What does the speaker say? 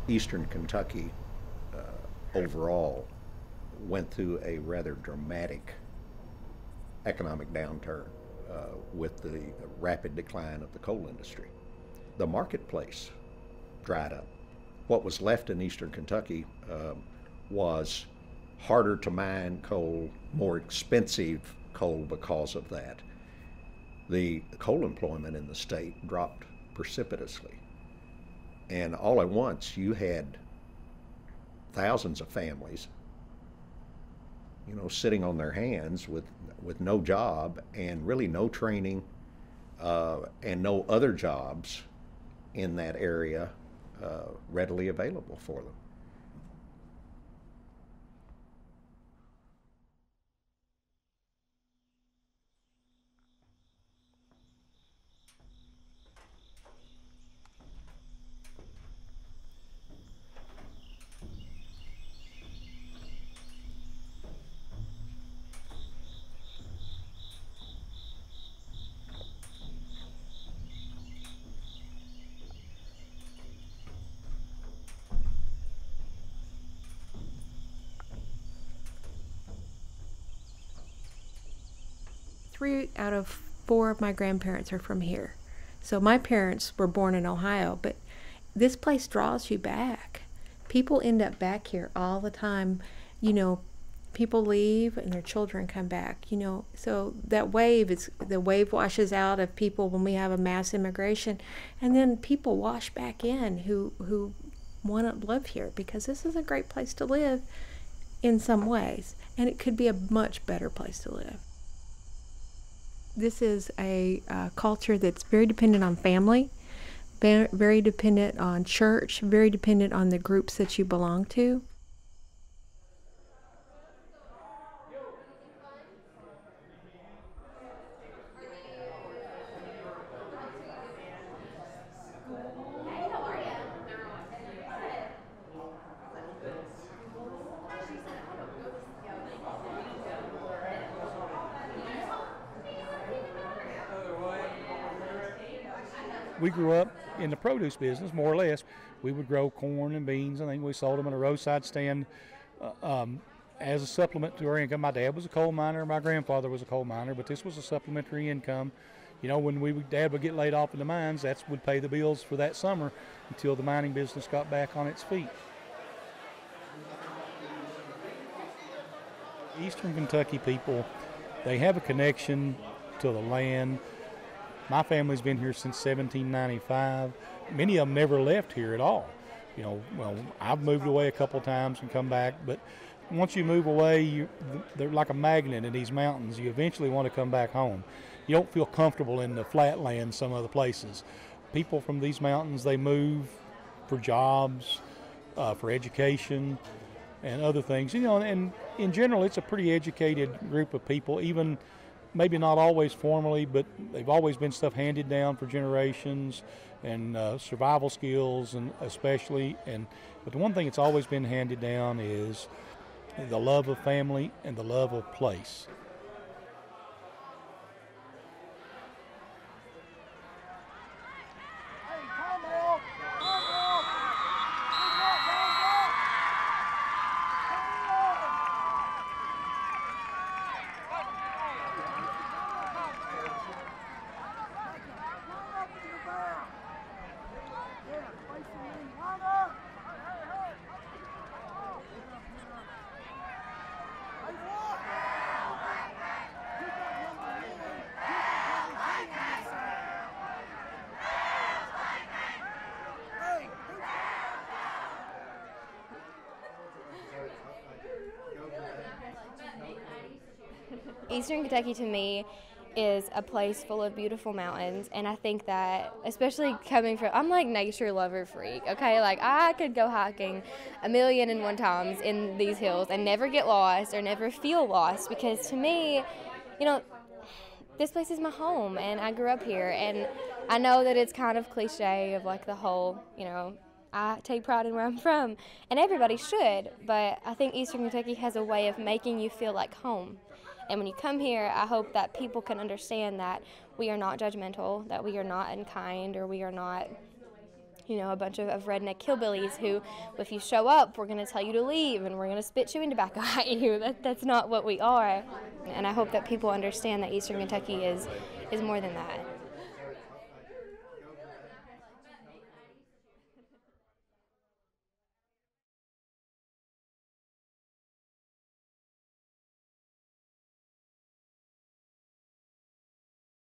Eastern Kentucky overall went through a rather dramatic economic downturn with the rapid decline of the coal industry. The marketplace dried up. What was left in Eastern Kentucky was harder to mine coal, more expensive coal because of that. The coal employment in the state dropped precipitously. And all at once you had thousands of families, you know, sitting on their hands with no job and really no training and no other jobs in that area readily available for them. Three out of four of my grandparents are from here. So my parents were born in Ohio, but this place draws you back. People end up back here all the time. You know, people leave and their children come back, you know. So that wave, the wave washes out of people when we have a mass immigration, and then people wash back in who want to live here because this is a great place to live in some ways, and it could be a much better place to live. This is a culture that's very dependent on family, very dependent on church, very dependent on the groups that you belong to. We grew up in the produce business, more or less. We would grow corn and beans. I think we sold them in a roadside stand as a supplement to our income. My dad was a coal miner. My grandfather was a coal miner, but this was a supplementary income. You know, when Dad would get laid off in the mines, that would pay the bills for that summer until the mining business got back on its feet. Eastern Kentucky people, they have a connection to the land. My family's been here since 1795. Many of them never left here at all. You know, well, I've moved away a couple times and come back, but once you move away, they're like a magnet in these mountains. You eventually want to come back home. You don't feel comfortable in the flatlands some other places. People from these mountains, they move for jobs, for education, and other things. You know, and in general, it's a pretty educated group of people, even maybe not always formally, but they've always been stuff handed down for generations, and survival skills, and especially. But the one thing that's always been handed down is the love of family and the love of place. Eastern Kentucky to me is a place full of beautiful mountains, and I think that, especially coming from, I'm like nature lover freak, okay? Like I could go hiking 1,000,001 times in these hills and never get lost or never feel lost, because to me, you know, this place is my home and I grew up here, and I know that it's kind of cliche of like the whole, you know, I take pride in where I'm from, and everybody should, but I think Eastern Kentucky has a way of making you feel like home. And when you come here, I hope that people can understand that we are not judgmental, that we are not unkind, or we are not, you know, a bunch of redneck hillbillies who, if you show up, we're going to tell you to leave and we're going to spit chewing tobacco at you. That's not what we are. And I hope that people understand that Eastern Kentucky is more than that.